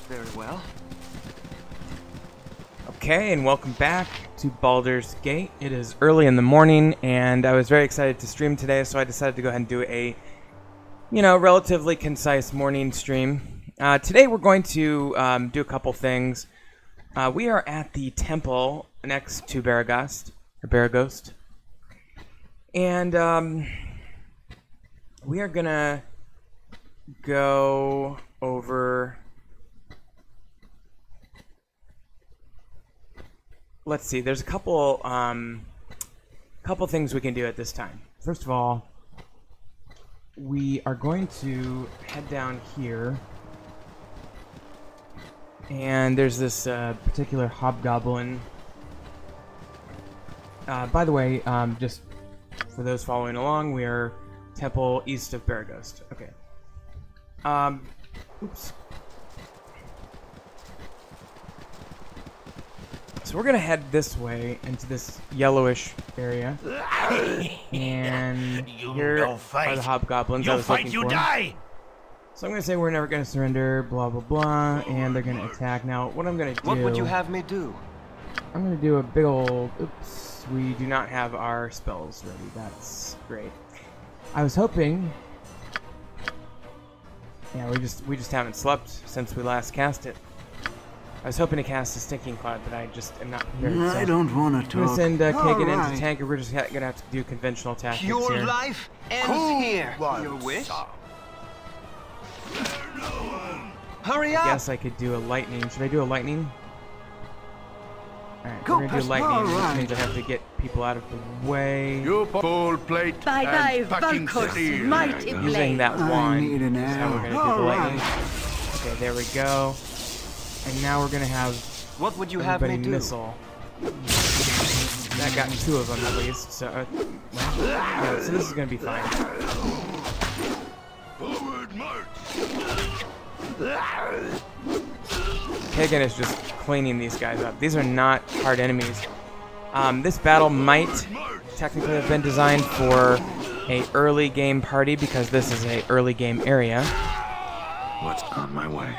Very well. Okay, and welcome back to Baldur's Gate. It is early in the morning, and I was very excited to stream today, so I decided to go ahead and do a, relatively concise morning stream. Today we're going to do a couple things. We are at the temple next to Baragost, and we are gonna go over. Let's see. There's a couple things we can do at this time. First of all, we are going to head down here, and there's this particular hobgoblin. By the way, just for those following along, we are temple east of Baragost. Okay. Oops. So we're gonna head this way into this yellowish area, and here are the hobgoblins I was looking for. So I'm gonna say we're never gonna surrender, blah blah blah, and they're gonna attack. Now, what I'm gonna do? What would you have me do? I'm gonna do a big old. Oops, we do not have our spells ready. That's great. I was hoping. Yeah, we just haven't slept since we last cast it. I was hoping to cast a Stinking Cloud, but I just am not prepared. I don't want to talk. I'm gonna send Kagan into tank, and we're just gonna have to do conventional tactics here. Your life ends here. Your wish? Hurry up! I guess I could do a lightning. Should I do a lightning? Alright, we're gonna do lightning, which means I have to get people out of the way. You full plate Bye-bye, fucking Valkos, mighty blade. Using that wand is how we're gonna do the lightning. Right. Okay, there we go. And now we're gonna have What would you have me do? missile. That got 2 of them at least. So, yeah, so this is gonna be fine. Forward march. Kagan is just cleaning these guys up. These are not hard enemies. This battle might technically have been designed for a early game party because this is a early game area. What's on my way?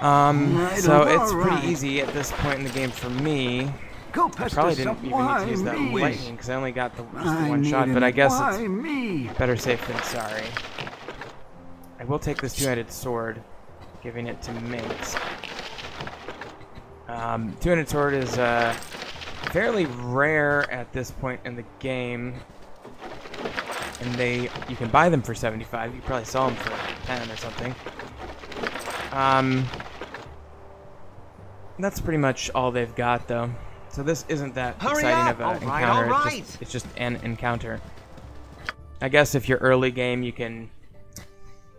So it's pretty easy at this point in the game for me. I probably didn't even need to use that lightning because I only got just the one shot, but I guess it's better safe than sorry. I will take this two-handed sword, giving it to Minx. Two-handed sword is fairly rare at this point in the game, and you can buy them for 75. You can probably sell them for 10 or something. That's pretty much all they've got, though. So this isn't that exciting of an encounter. It's just an encounter. I guess if you're early game, you can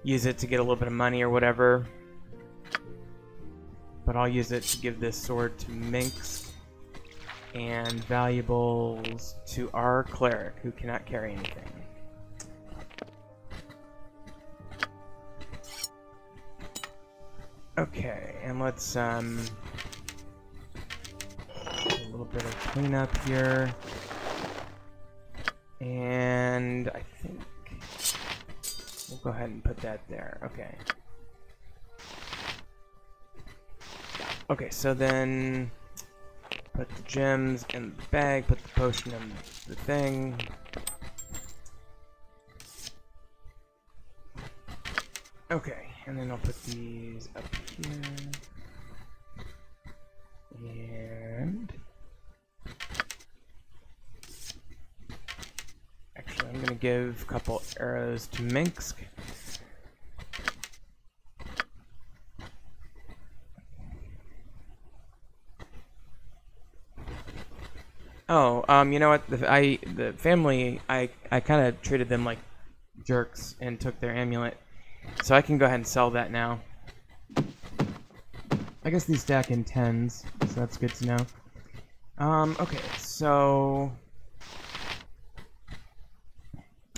use it to get a little bit of money or whatever. But I'll use it to give this sword to Minx and valuables to our cleric, who cannot carry anything. Okay, and let's do a little bit of cleanup here. And I think we'll go ahead and put that there. Okay. Okay, so then put the gems in the bag, put the potion in the thing. Okay. And then I'll put these up here. And actually, I'm gonna give a couple arrows to Minsk. Oh, you know what? The family, I kind of treated them like jerks and took their amulet. So I can go ahead and sell that now. I guess these stack in 10s, so that's good to know. Okay, so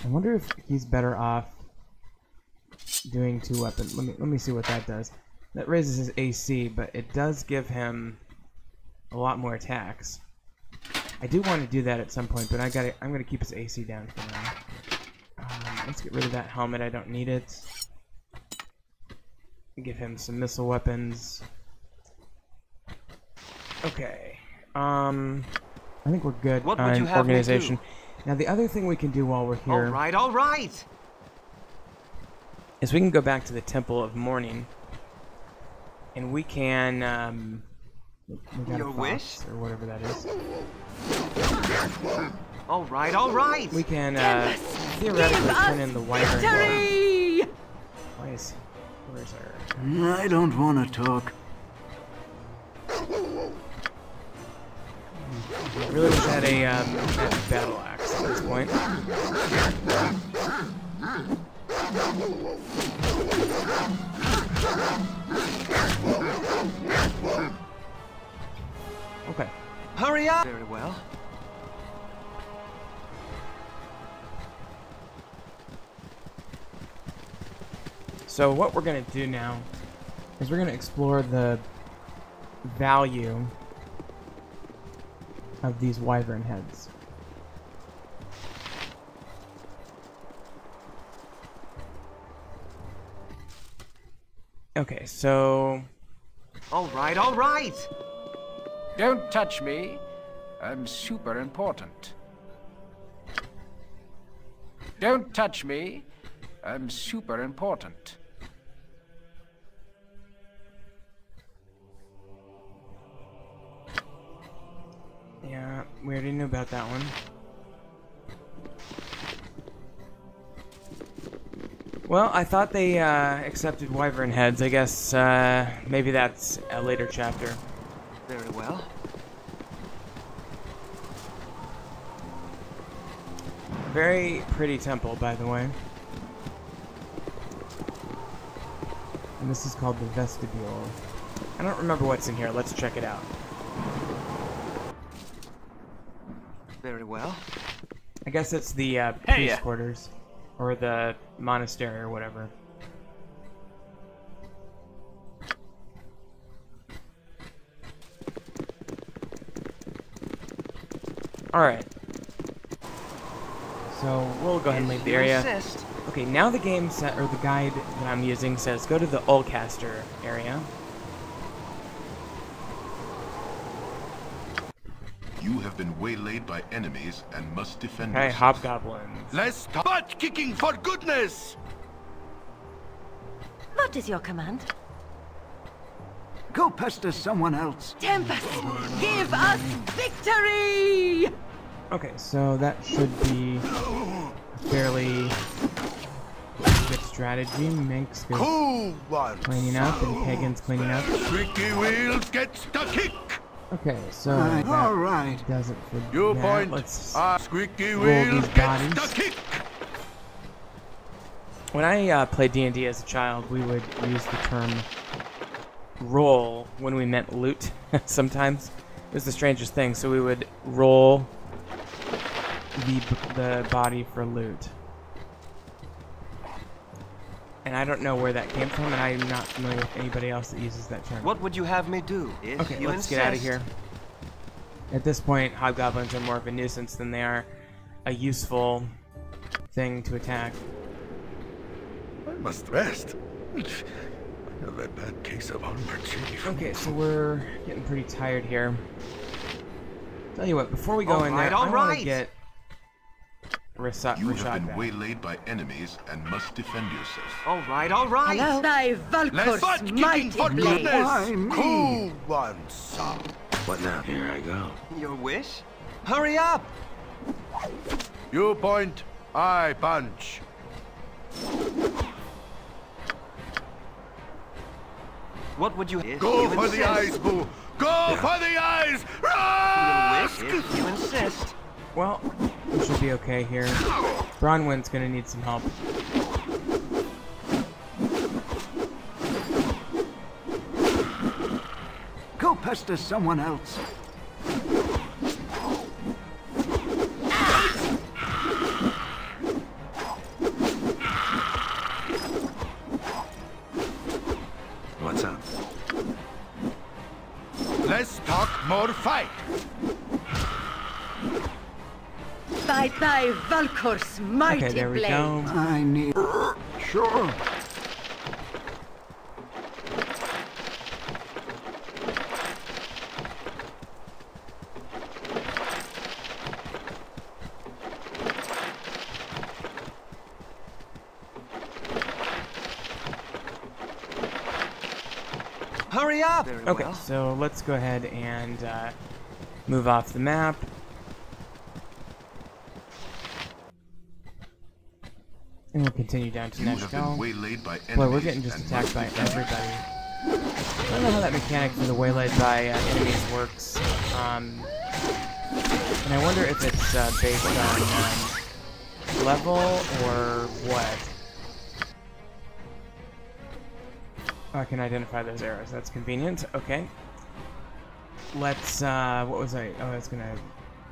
I wonder if he's better off doing 2 weapons. Let me see what that does. That raises his AC, but it does give him a lot more attacks. I do want to do that at some point, but I'm gonna keep his AC down for now. Let's get rid of that helmet. I don't need it. Give him some missile weapons. Okay. I think we're good What would you on have me organization. do? Now, the other thing we can do while we're here All right. is we can go back to the Temple of Morning, and we can, we got Your a fox, wish? or whatever that is. All right. We can, theoretically turn in the wyvern. Victory! Where's our... I don't want to talk. I really wish I had a battle axe at this point. Okay. Hurry up. Very well. So what we're going to do now is we're going to explore the value of these wyvern heads. Okay, so... All right. Don't touch me. I'm super important. Don't touch me. I'm super important. Yeah, we already knew about that one. Well, I thought they accepted wyvern heads. I guess maybe that's a later chapter. Very well. Very pretty temple, by the way. And this is called the vestibule. I don't remember what's in here. Let's check it out. Very well. I guess it's the priest quarters. Or the monastery or whatever. Alright. So we'll go ahead and leave the area. Insist. Okay, now the game set, or the guide that I'm using says go to the Ulcaster area. You have been waylaid by enemies and must defend Okay, yourself. hobgoblins. Less butt kicking for goodness! What is your command? Go pester someone else. Tempest, give us victory! Okay, so that should be a fairly good strategy. Minx is Cool one. cleaning up, and Pagan's cleaning up. Squeaky wheels gets the kick. Okay, so Right, that all right. does it for You that. point. Let's Squeaky roll wheels these gets bodies. the kick. When I played D&D as a child, we would use the term roll when we meant loot. Sometimes it was the strangest thing. So we would roll the body for loot. And I don't know where that came from, and I'm not familiar with anybody else that uses that term. What would you have me do? If Okay, you let's insist. get out of here. At this point, hobgoblins are more of a nuisance than they are a useful thing to attack. I must rest. I have a bad case of Chief. Okay, so we're getting pretty tired here. Tell you what, before we go in there, all I want to right. get You Rashad have been back. waylaid by enemies and must defend yourself. All right. Hello? Thy Less Valkor's butt kicking mighty for blade. Why goodness! me? Cool one, son. What now? Here I go. Your wish? Hurry up. You point, I punch. What would you? If Go you for insist. the eyes, boo! Go for the eyes! Your wish? Rusk! If you insist. Well, we should be okay here. Bronwyn's gonna need some help. Go pester someone else. What's up? Less talk, more fight. By thy Valkor's mighty Okay, there we blade. go. I need... Sure. Hurry up! Very Okay, well. so let's go ahead and move off the map. And we'll continue down to You have been Neshkel. waylaid by enemies. Boy, we're getting just and attacked by must be everybody. I don't know how that mechanic for the waylaid by enemies works. And I wonder if it's based on level or what. Oh, I can identify those arrows. That's convenient. Okay. Let's. What was I? Oh, I was gonna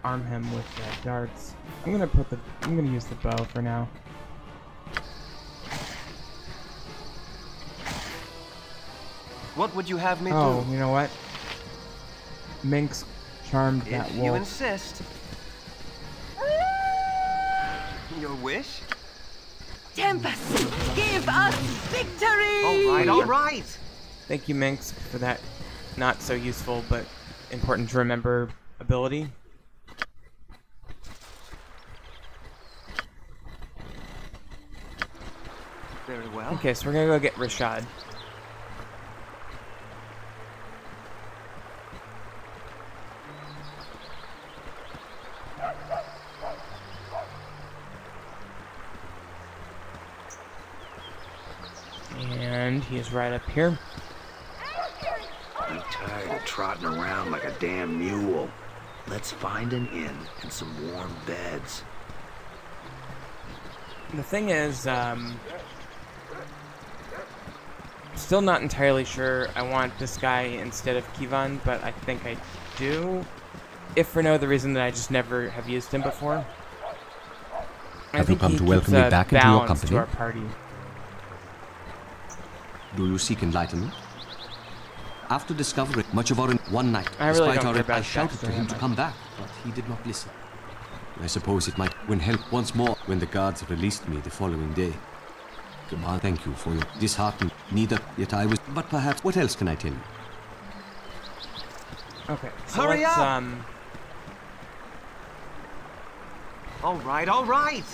arm him with darts. I'm gonna use the bow for now. What would you have me Oh, do? you know what? Minx charmed that If you wolf. insist. Your wish? Tempest, give us victory! All right. Thank you, Minx, for that not so useful but important to remember ability. Very well. Okay, so we're gonna go get Rashad. And he's right up here. I'm tired of trotting around like a damn mule. Let's find an inn and some warm beds. The thing is, still not entirely sure I want this guy instead of Kivan, but I think I do. If for no other reason that I just never have used him before. I Have you think come he to welcome keeps me a back into your balance company? to our party. Do you seek enlightenment? After discovering much of our one night, I really despite don't our care about I shouted Baxter to him that to much. come back, but he did not listen. I suppose it might win help once more when the guards released me the following day. Come on, thank you for your disheartening. Neither yet I was, but perhaps what else can I tell you? Okay, so Hurry let's, up! All right.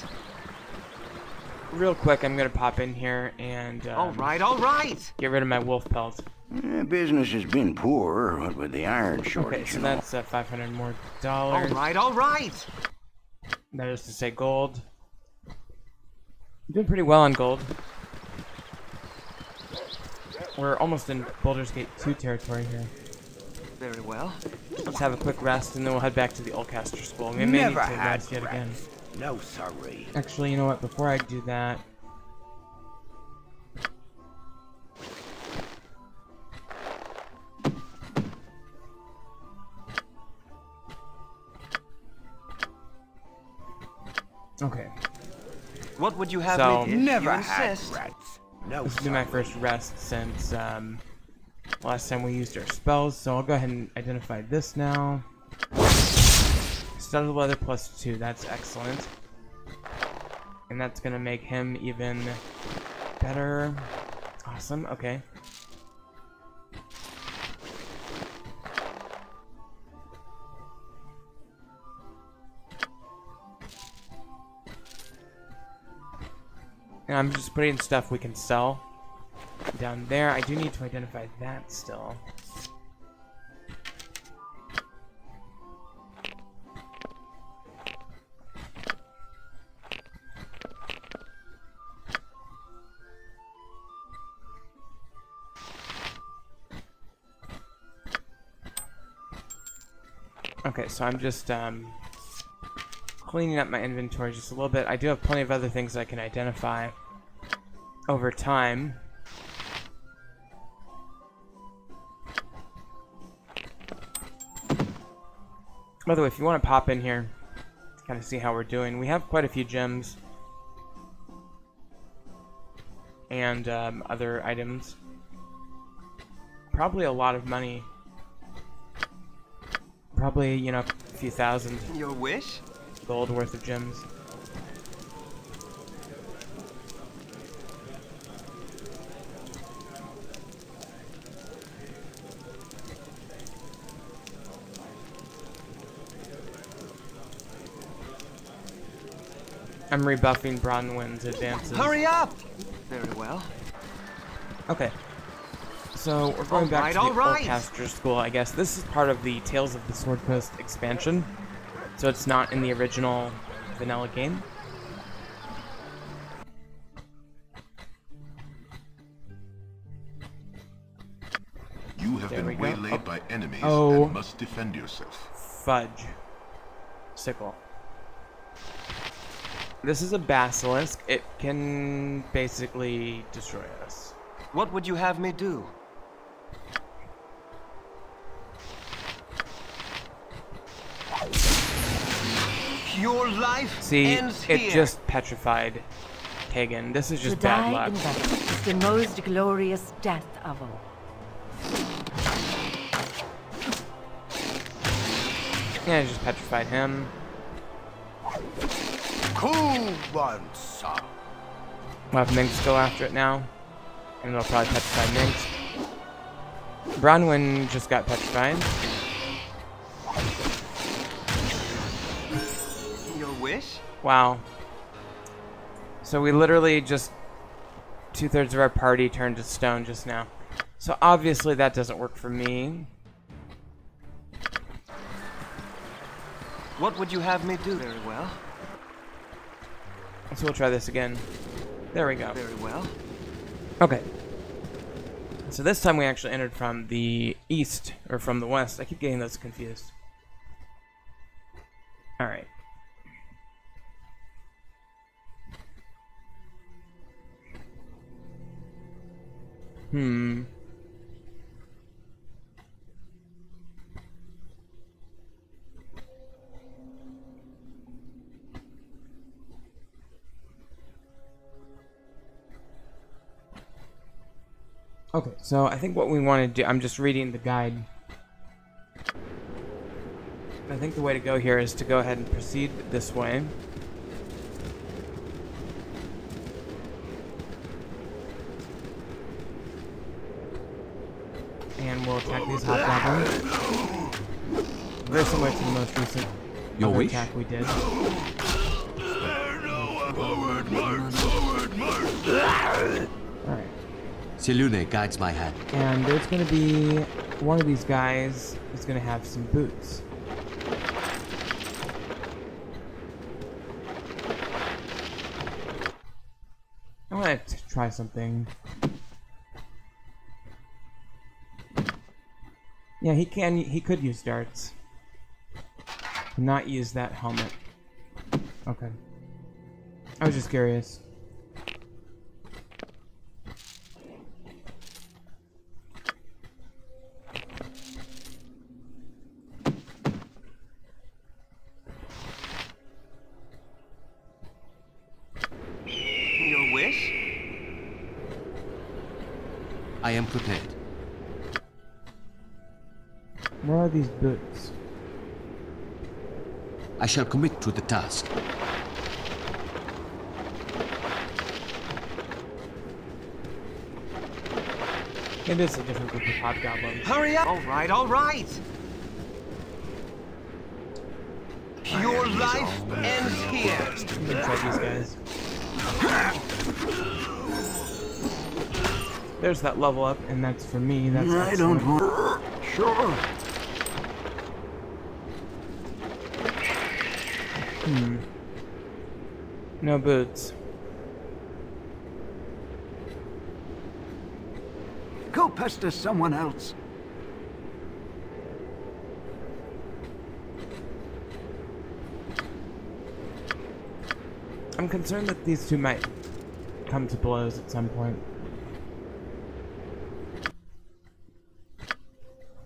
real quick, I'm gonna pop in here and All right. get rid of my wolf pelt. Business has been poor, what with the iron Okay, shortage, so you know. that's 500 more All dollars. right. That is to say gold. Doing pretty well on gold. We're almost in Baldur's Gate 2 territory here. Very well. Let's have a quick rest and then we'll head back to the Oldcaster School. We may need to rest yet again. No, sorry. Actually, you know what? Before I do that... Okay, What would you have So- me do? Never you had insist. rats. No, this will be my first rest since last time we used our spells, so I'll go ahead and identify this now. Studded leather +2, that's excellent. And that's gonna make him even better. Awesome, okay. And I'm just putting stuff we can sell down there. I do need to identify that still. Okay, so I'm just cleaning up my inventory just a little bit. I do have plenty of other things I can identify over time. By the way, if you want to pop in here to kind of see how we're doing, we have quite a few gems and other items. Probably a lot of money. Probably, you know, a few thousand Your wish? gold worth of gems. I'm rebuffing Bronwyn's advances. Hurry up! Very well. Okay. So we're going back to the all old right. caster school, I guess. This is part of the Tales of the Sword Coast expansion, so it's not in the original vanilla game. You have There we been go. waylaid by enemies Oh. and must defend yourself. Fudge. Sickle. This is a basilisk. It can basically destroy us. What would you have me do? Your life See, ends it here. just petrified Kagan. This is To just bad die luck. in battle is the most glorious death of all. Yeah, it just petrified him. Cool one, son. We'll have Minx go after it now. And it'll probably petrify Minx. Bronwyn just got petrified. Your wish? Wow. So we literally just... 2/3 of our party turned to stone just now. So obviously that doesn't work for me. What would you have me do? Very well. So we'll try this again. There we go. Very well. Okay. So this time we actually entered from the east, or from the west. I keep getting those confused. Alright. Okay, so I think what we want to do, I'm just reading the guide. I think the way to go here is to go ahead and proceed this way. And we'll attack these hobgoblins. Very similar to the most recent Your other wish? attack we did. Alright. Selune guides my hand. And there's going to be one of these guys is going to have some boots. I want to try something. Yeah, he could use darts. Not use that helmet. Okay. I was just curious. Your wish? I am prepared. Where are these boots? I shall commit to the task. It is a different group of hobgoblins. Hurry up! All right, all right. Your life ends here. I'm gonna try these guys. There's that level up, and that's for me. That's I don't excellent. want. Sure. No boots. Go pester someone else. I'm concerned that these two might come to blows at some point.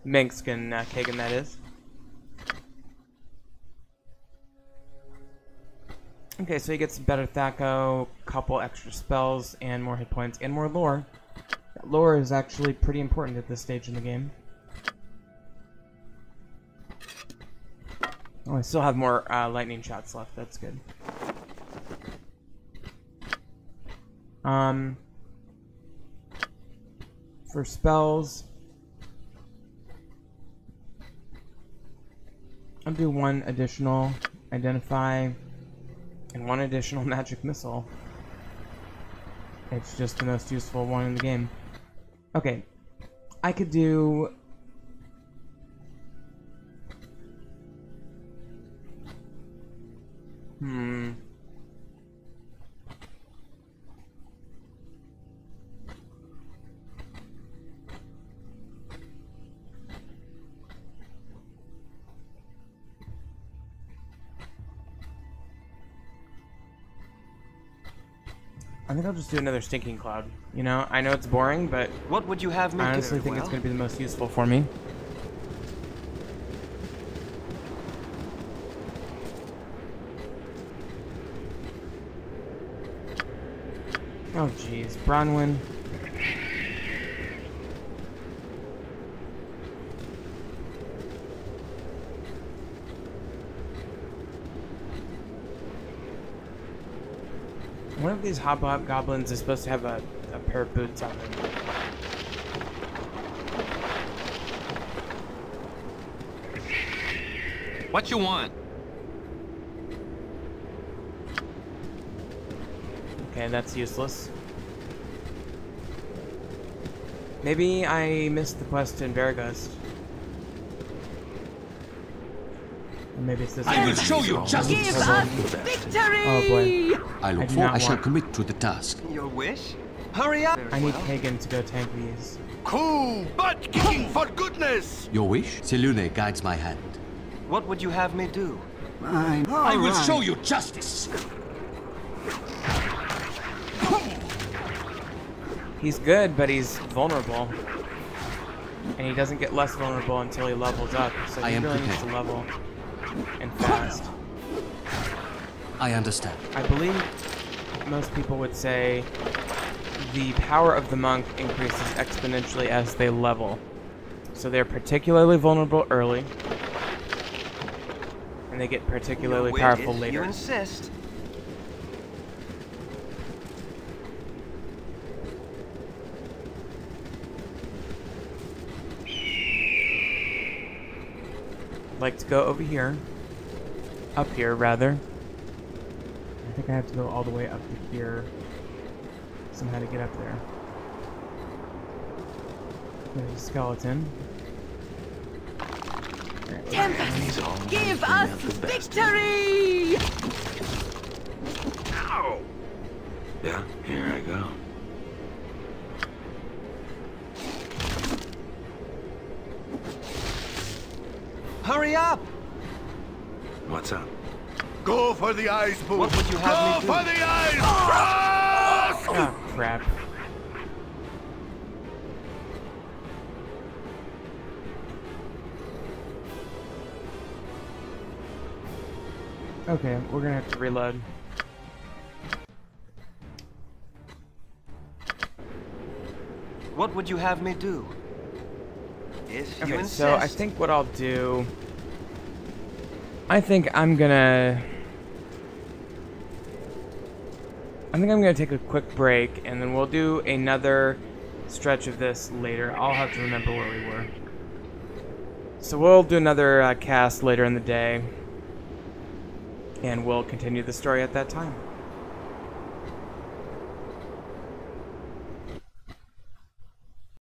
Minx can Kagan, that is. Okay, so he gets better Thaco, couple extra spells, and more hit points, and more lore. That lore is actually pretty important at this stage in the game. Oh, I still have more lightning shots left. That's good. For spells, I'll do one additional identify and one additional magic missile. It's just the most useful one in the game. Okay, I could do... I think I'll just do another stinking cloud. You know, I know it's boring, but What would you have me I do? honestly think it's going to be the most useful for me. Oh jeez, Bronwyn. One of these hobgoblins is supposed to have a pair of boots on them. What you want? Okay, that's useless. Maybe I missed the quest in Varagust. Or maybe it's this one. I will show you justice. Give us victory! Oh boy. I look do forward. not I shall want- commit to the task. Your wish? Hurry up! I need Pagan to go tank these. Cool butt kicking for goodness! Your wish? Selune guides my hand. What would you have me do? I will show you justice. He's good, but he's vulnerable. And he doesn't get less vulnerable until he levels up, so I he am really needs to prepared. level. And fast. I understand. I believe most people would say the power of the monk increases exponentially as they level. So they're particularly vulnerable early, and they get particularly Your wish powerful if later. You insist. I'd like to go over here. Up here, rather. I think I have to go all the way up to here. Somehow to get up there. There's a skeleton. Tempest, give us victory! Ow! Yeah, here I go. Hurry up! What's up? Go for the eyes, boo! What would you have me Go do? for the eyes! Frost! Oh, crap. Okay, we're gonna have to reload. What would you have me do? If you Okay, insist. so I think what I'll do... I think I'm gonna take a quick break, and then we'll do another stretch of this later. I'll have to remember where we were. So we'll do another cast later in the day, and we'll continue the story at that time.